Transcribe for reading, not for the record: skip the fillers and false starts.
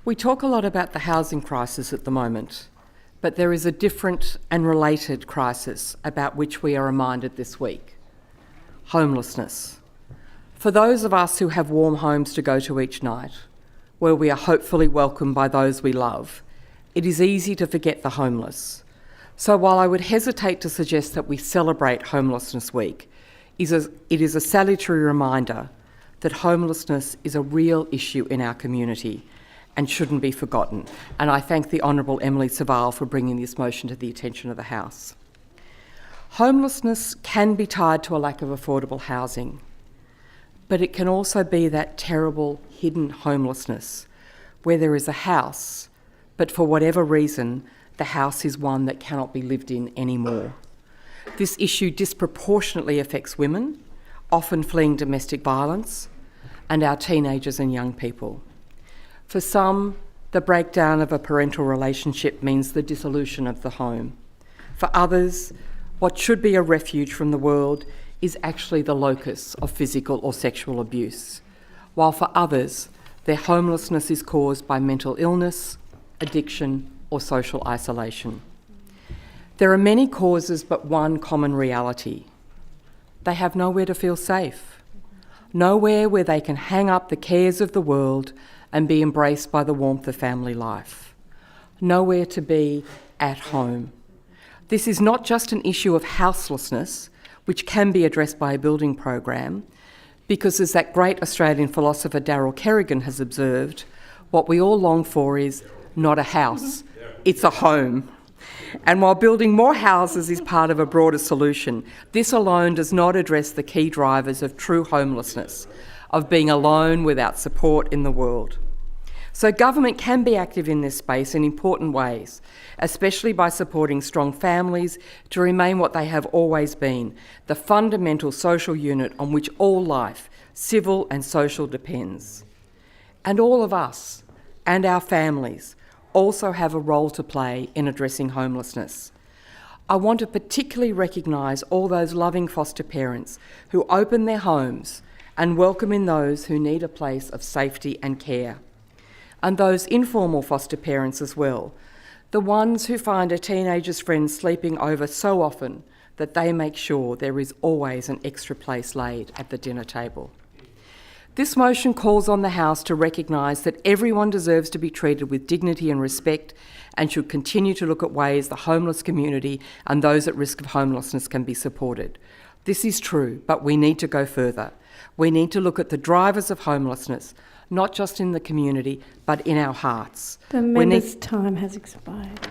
We talk a lot about the housing crisis at the moment, but there is a different and related crisis about which we are reminded this week: homelessness. For those of us who have warm homes to go to each night, where we are hopefully welcomed by those we love, it is easy to forget the homeless. So while I would hesitate to suggest that we celebrate Homelessness Week, it is a salutary reminder that homelessness is a real issue in our community and shouldn't be forgotten. And I thank the Honourable Emily Savall for bringing this motion to the attention of the House. Homelessness can be tied to a lack of affordable housing, but it can also be that terrible hidden homelessness where there is a house, but for whatever reason, the house is one that cannot be lived in anymore. This issue disproportionately affects women, often fleeing domestic violence, and our teenagers and young people. For some, the breakdown of a parental relationship means the dissolution of the home. For others, what should be a refuge from the world is actually the locus of physical or sexual abuse, while for others, their homelessness is caused by mental illness, addiction, or social isolation. There are many causes, but one common reality: they have nowhere to feel safe, nowhere where they can hang up the cares of the world and be embraced by the warmth of family life, nowhere to be at home. This is not just an issue of houselessness, which can be addressed by a building program, because as that great Australian philosopher Darryl Kerrigan has observed, what we all long for is not a house, it's a home. And while building more houses is part of a broader solution, this alone does not address the key drivers of true homelessness, of being alone without support in the world. So government can be active in this space in important ways, especially by supporting strong families to remain what they have always been, the fundamental social unit on which all life, civil and social, depends. And all of us and our families also have a role to play in addressing homelessness. I want to particularly recognise all those loving foster parents who open their homes and welcome in those who need a place of safety and care. And those informal foster parents as well, the ones who find a teenager's friend sleeping over so often that they make sure there is always an extra place laid at the dinner table. This motion calls on the House to recognise that everyone deserves to be treated with dignity and respect and should continue to look at ways the homeless community and those at risk of homelessness can be supported. This is true, but we need to go further. We need to look at the drivers of homelessness, not just in the community, but in our hearts. The member's time has expired.